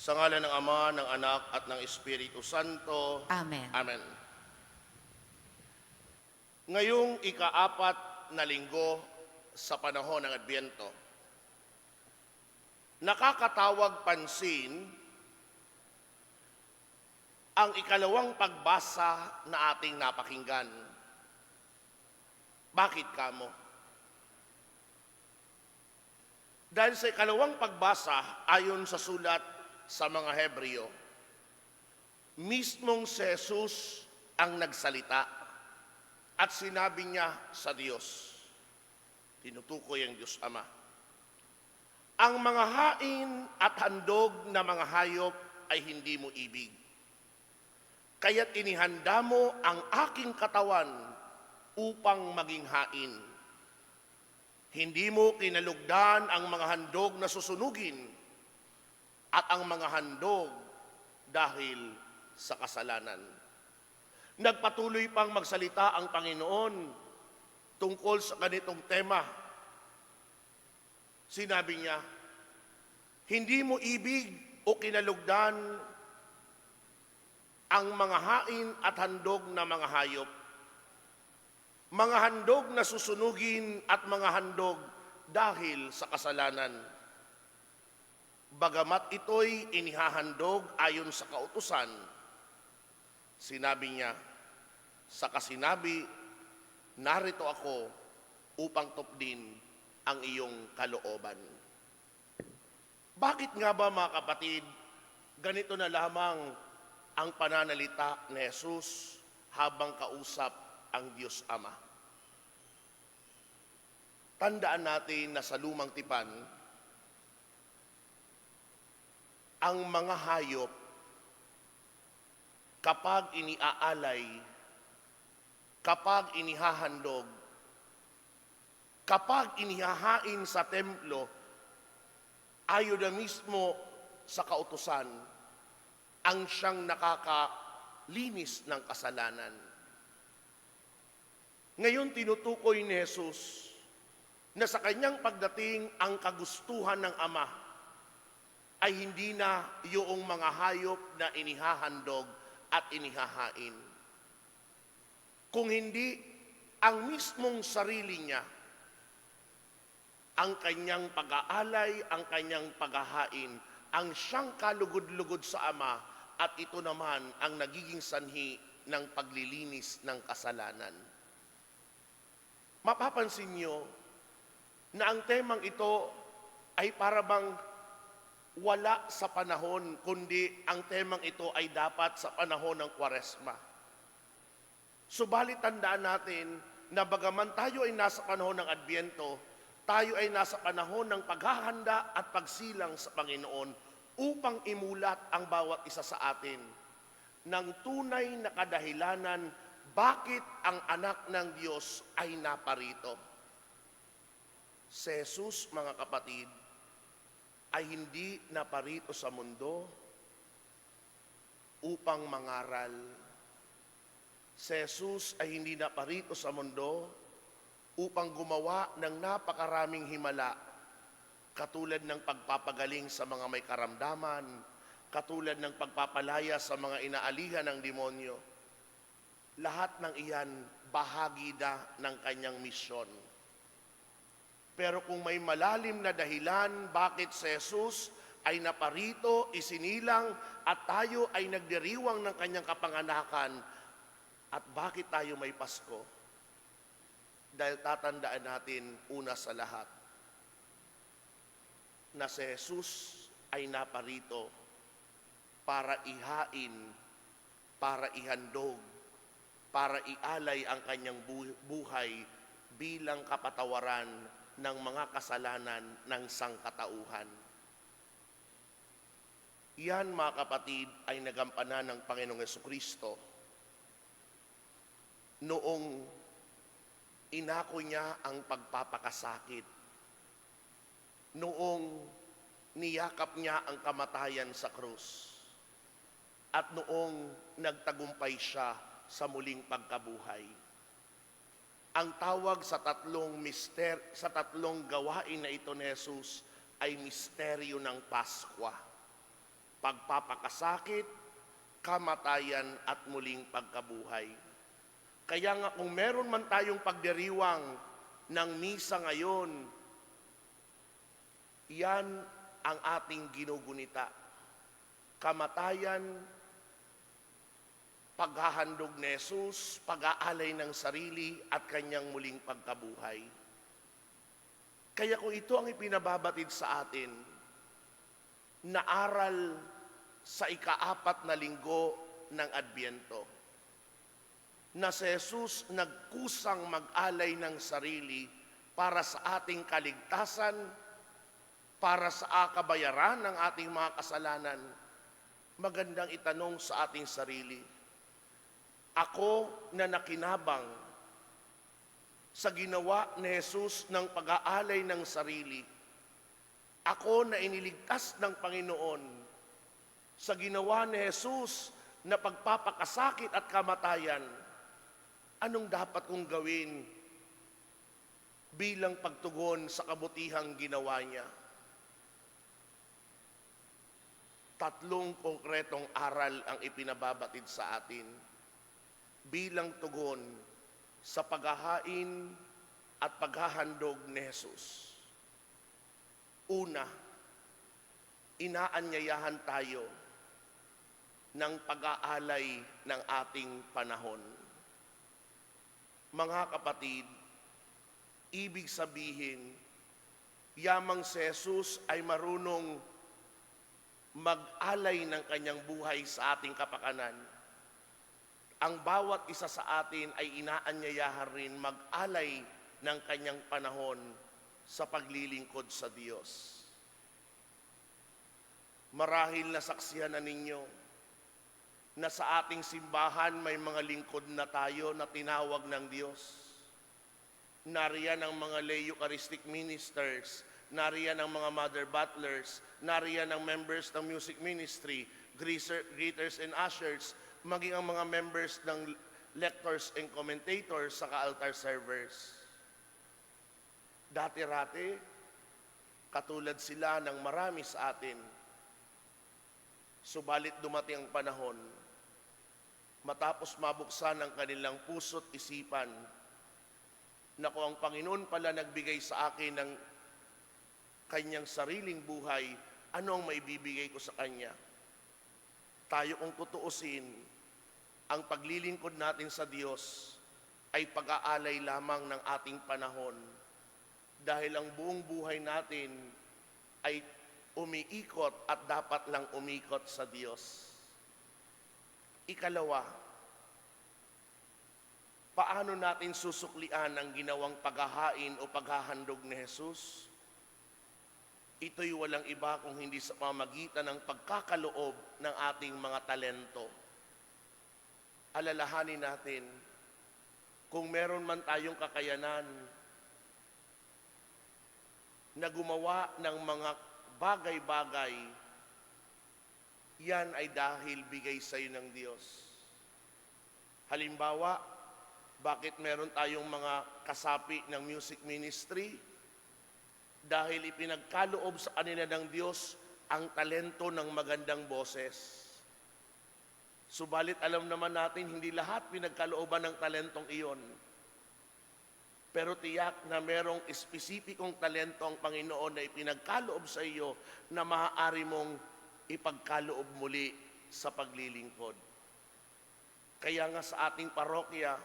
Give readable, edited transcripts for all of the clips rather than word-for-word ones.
Sa ngalan ng Ama, ng Anak, at ng Espiritu Santo. Amen. Amen. Ngayong ikaapat na linggo sa panahon ng Adbyento, nakakatawag pansin ang ikalawang pagbasa na ating napakinggan. Bakit kamo? Dahil sa ikalawang pagbasa, ayon sa sulat sa mga Hebreo, mismong si Jesus ang nagsalita at sinabi niya sa Diyos, tinutukoy ang Diyos Ama, ang mga hain at handog na mga hayop ay hindi mo ibig. Kaya't inihanda mo ang aking katawan upang maging hain. Hindi mo kinalugdan ang mga handog na susunugin at ang mga handog dahil sa kasalanan. Nagpatuloy pang magsalita ang Panginoon tungkol sa ganitong tema. Sinabi niya, hindi mo ibig o kinalugdan ang mga hain at handog na mga hayop, mga handog na susunugin at mga handog dahil sa kasalanan. Bagamat ito'y inihahandog ayon sa kautusan, sinabi niya, saka sinabi, narito ako upang tupdin ang iyong kalooban. Bakit nga ba mga kapatid, ganito na lamang ang pananalita ni Jesus habang kausap ang Diyos Ama? Tandaan natin na sa lumang tipan, ang mga hayop, kapag iniaalay, kapag inihahandog, kapag inihahain sa templo, ayon na mismo sa kautusan, ang siyang nakakalinis ng kasalanan. Ngayon tinutukoy ni Jesus na sa kanyang pagdating ang kagustuhan ng Ama ay hindi na yung mga hayop na inihahandog at inihahain. Kung hindi, ang mismong sarili niya, ang kanyang pag-aalay, ang kanyang paghahain, ang siyang kalugod-lugod sa Ama, at ito naman ang nagiging sanhi ng paglilinis ng kasalanan. Mapapansin niyo na ang temang ito ay para bang wala sa panahon, kundi ang temang ito ay dapat sa panahon ng Kwaresma. Subalit tandaan natin na bagaman tayo ay nasa panahon ng Adbyento, tayo ay nasa panahon ng paghahanda at pagsilang sa Panginoon upang imulat ang bawat isa sa atin ng tunay na kadahilanan bakit ang anak ng Diyos ay naparito. Si Jesus, mga kapatid, ay hindi naparito sa mundo upang mangaral. Si Jesus ay hindi naparito sa mundo upang gumawa ng napakaraming himala, katulad ng pagpapagaling sa mga may karamdaman, katulad ng pagpapalaya sa mga inaalihan ng demonyo. Lahat ng iyan bahagi na ng kanyang misyon. Pero kung may malalim na dahilan bakit si Jesus ay naparito, isinilang, at tayo ay nagdiriwang ng kanyang kapanganakan, at bakit tayo may Pasko? Dahil tatandaan natin una sa lahat na si Jesus ay naparito para ihain, para ihandog, para ialay ang kanyang buhay bilang kapatawaran ng mga kasalanan ng sangkatauhan. Yan, mga kapatid, ay nagampanan ng Panginoong Jesucristo noong inako niya ang pagpapakasakit, noong niyakap niya ang kamatayan sa krus, at noong nagtagumpay siya sa muling pagkabuhay. Ang tawag sa tatlong gawain na ito ni Jesus ay misteryo ng Paskwa. pagpapakasakit, kamatayan at muling pagkabuhay. Kaya nga kung meron man tayong pagdiriwang ng misa ngayon, yan ang ating ginugunita. Kamatayan, paghahandog ni Jesus, pag-aalay ng sarili at kanyang muling pagkabuhay. Kaya kung ito ang ipinababatid sa atin, na aral sa ika-4 na linggo ng Adbyento, na si Jesus nagkusang mag-alay ng sarili para sa ating kaligtasan, para sa kabayaran ng ating mga kasalanan, magandang itanong sa ating sarili, ako na nakinabang sa ginawa ni Jesus ng pag-aalay ng sarili, ako na iniligtas ng Panginoon sa ginawa ni Jesus na pagpapakasakit at kamatayan, anong dapat kong gawin bilang pagtugon sa kabutihang ginawa niya? 3 konkretong aral ang ipinababatid sa atin bilang tugon sa paghahain at paghahandog ni Jesus. Una, inaanyayahan tayo ng pag-aalay ng ating panahon. Mga kapatid, ibig sabihin, yamang si Jesus ay marunong mag-alay ng kanyang buhay sa ating kapakanan. Ang bawat isa sa atin ay inaanyayahan rin mag-alay ng kanyang panahon sa paglilingkod sa Diyos. Marahil nasaksihan na ninyo na sa ating simbahan may mga lingkod na tayo na tinawag ng Diyos. Nariyan ang mga lay Eucharistic ministers, nariyan ang mga mother butlers, nariyan ang members ng music ministry, greeters and ushers, maging ang mga members ng lectors and commentators sa altar servers. Dati-rati, katulad sila ng marami sa atin. Subalit dumating ang panahon, matapos mabuksan ang kanilang puso't isipan, na kung ang Panginoon pala nagbigay sa akin ng kanyang sariling buhay, ano ang maibibigay ko sa Kanya? Tayo kung tutuusin, ang paglilingkod natin sa Diyos ay pag-aalay lamang ng ating panahon dahil ang buong buhay natin ay umiikot at dapat lang umikot sa Diyos. Ikalawa, paano natin susuklian ang ginawang paghahain o paghahandog ni Jesus? Ito'y walang iba kung hindi sa pamamagitan ng pagkakaloob ng ating mga talento. Alalahanin natin, kung meron man tayong kakayanan na gumawa ng mga bagay-bagay, yan ay dahil bigay sa iyo ng Diyos. Halimbawa, bakit meron tayong mga kasapi ng music ministry? Dahil ipinagkaloob sa kanila ng Diyos ang talento ng magandang boses. Subalit alam naman natin, hindi lahat pinagkalooban ng talentong iyon. Pero tiyak na merong espesipikong talento ang Panginoon na ipinagkaloob sa iyo na maaari mong ipagkaloob muli sa paglilingkod. Kaya nga sa ating parokya,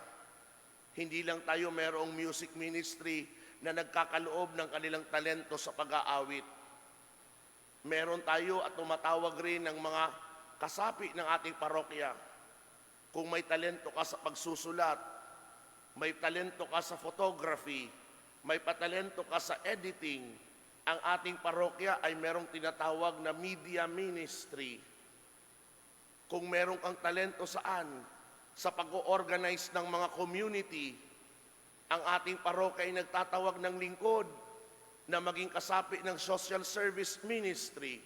hindi lang tayo merong music ministry na nagkakaloob ng kanilang talento sa pag-aawit. Meron tayo at tumatawag rin ng mga kasapi ng ating parokya. Kung may talento ka sa pagsusulat, may talento ka sa photography, may patalento ka sa editing, ang ating parokya ay merong tinatawag na media ministry. Kung meron kang talento saan? Sa pag-organize ng mga community, ang ating parokya ay nagtatawag ng lingkod na maging kasapi ng social service ministry.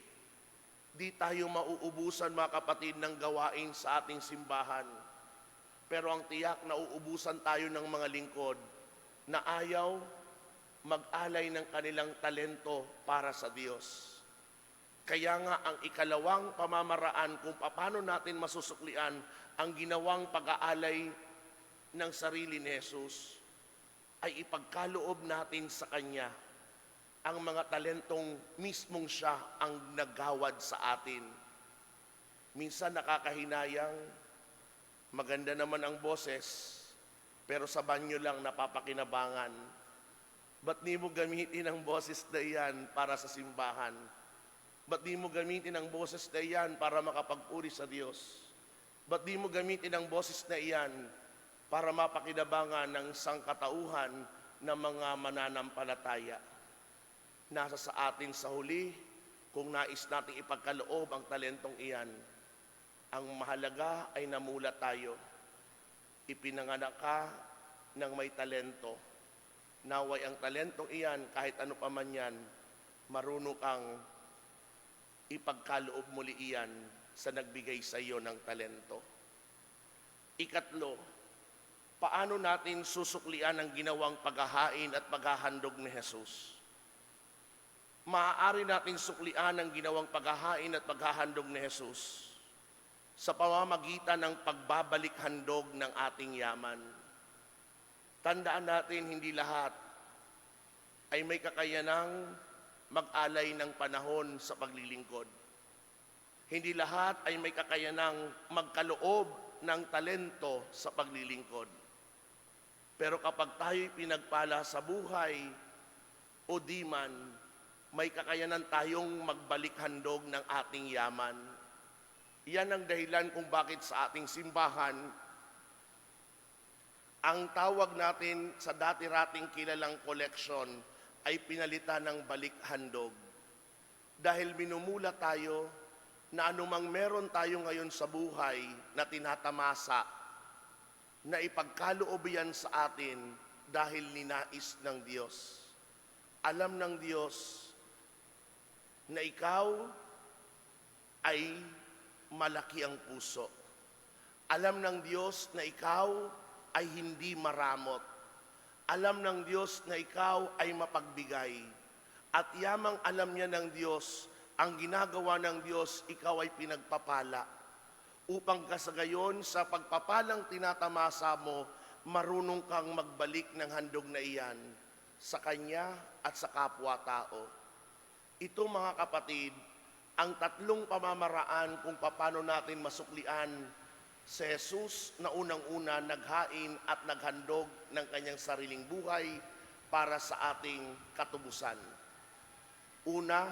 Di tayo mauubusan, mga kapatid, ng gawain sa ating simbahan. Pero ang tiyak na uubusan tayo ng mga lingkod na ayaw mag-alay ng kanilang talento para sa Diyos. Kaya nga ang ikalawang pamamaraan kung paano natin masusuklian ang ginawang pag-aalay ng sarili ni Jesus ay ipagkaloob natin sa Kanya ang mga talentong mismong siya ang naggawad sa atin. Minsan nakakahinayang, maganda naman ang boses, pero sa banyo lang napapakinabangan. Ba't di mo gamitin ang boses na iyan para sa simbahan? Ba't di mo gamitin ang boses na iyan para makapagpuri sa Diyos? Ba't di mo gamitin ang boses na iyan para mapakinabangan ng sangkatauhan ng mga mananampalataya? Nasa sa atin sa huli kung nais nating ipagkaloob ang talentong iyan. Ang mahalaga ay namulat tayo. Ipinanganak ka ng may talento. Naway ang talentong iyan, kahit ano pa man yan, marunong kang ipagkaloob muli iyan sa nagbigay sa iyo ng talento. Ikatlo, paano natin susuklian ang ginawang paghahain at paghahandog ni Jesus? Maaari natin suklian ang ginawang paghahain at paghahandog ni Jesus sa pamamagitan ng pagbabalik handog ng ating yaman. Tandaan natin, hindi lahat ay may kakayanang mag-alay ng panahon sa paglilingkod. Hindi lahat ay may kakayanang magkaloob ng talento sa paglilingkod. Pero kapag tayo'y pinagpala sa buhay o di man, may kakayanan tayong magbalik handog ng ating yaman. Yan ang dahilan kung bakit sa ating simbahan, ang tawag natin sa dati-rating kilalang collection ay pinalitan ng balik handog. Dahil minumula tayo na anumang meron tayo ngayon sa buhay na tinatamasa, na ipagkaloob yan sa atin dahil ninais ng Diyos. Alam ng Diyos na ikaw ay malaki ang puso. Alam ng Diyos na ikaw ay hindi maramot. Alam ng Diyos na ikaw ay mapagbigay. At yamang alam niya ng Diyos, ang ginagawa ng Diyos, ikaw ay pinagpapala. Upang kasagayon sa pagpapalang tinatamasa mo, marunong kang magbalik ng handog na iyan sa Kanya at sa kapwa-tao. Ito mga kapatid, ang tatlong pamamaraan kung paano natin masuklian si Jesus na unang-una naghain at naghandog ng kanyang sariling buhay para sa ating katubusan. Una,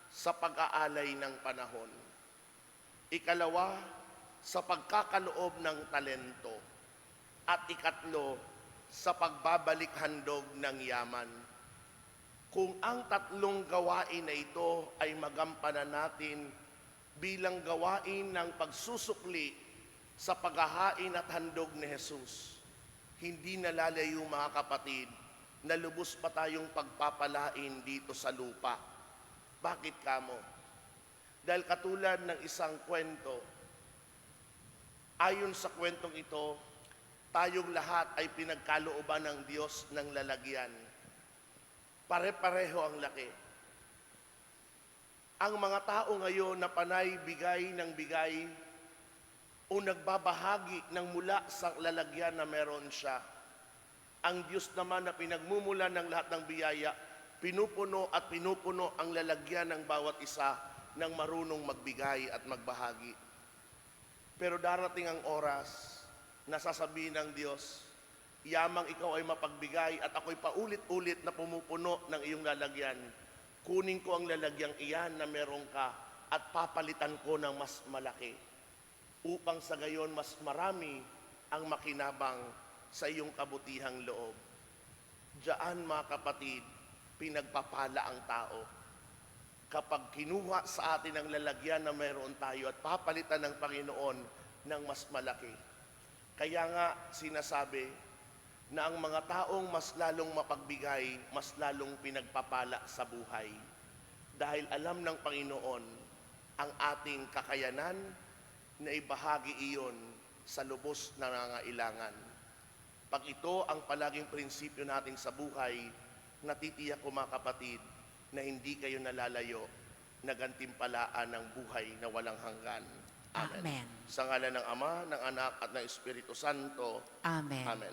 sa pag-aalay ng panahon. Ikalawa, sa pagkakaloob ng talento. At ikatlo, sa pagbabalik handog ng yaman. Kung ang tatlong gawain na ito ay magampanan natin bilang gawain ng pagsusukli sa paghahain at handog ni Jesus, hindi nalalayo mga kapatid na lubos pa tayong pagpapalain dito sa lupa. Bakit kamo? Dahil katulad ng isang kwento, ayon sa kwentong ito, tayong lahat ay pinagkalooban ng Diyos ng lalagyan. Pare-pareho ang laki. Ang mga tao ngayon na panay bigay ng bigay o nagbabahagi ng mula sa lalagyan na meron siya. Ang Diyos naman na pinagmumula ng lahat ng biyaya, pinupuno at pinupuno ang lalagyan ng bawat isa ng marunong magbigay at magbahagi. Pero darating ang oras na sasabihin ng Diyos, yamang ikaw ay mapagbigay at ako'y paulit-ulit na pumupuno ng iyong lalagyan. Kunin ko ang lalagyang iyan na meron ka at papalitan ko ng mas malaki. Upang sa gayon mas marami ang makinabang sa iyong kabutihang loob. Diyan mga kapatid, pinagpapala ang tao. Kapag kinuha sa atin ang lalagyan na meron tayo at papalitan ng Panginoon ng mas malaki. Kaya nga sinasabi, na ang mga taong mas lalong mapagbigay, mas lalong pinagpapala sa buhay. Dahil alam ng Panginoon ang ating kakayanan na ibahagi iyon sa lubos na nangangailangan. Pag ito ang palaging prinsipyo natin sa buhay, natitiyak ko mga kapatid na hindi kayo nalalayo na gantimpalaan ng buhay na walang hanggan. Amen. Amen. Sa ngalan ng Ama, ng Anak, at ng Espiritu Santo. Amen. Amen.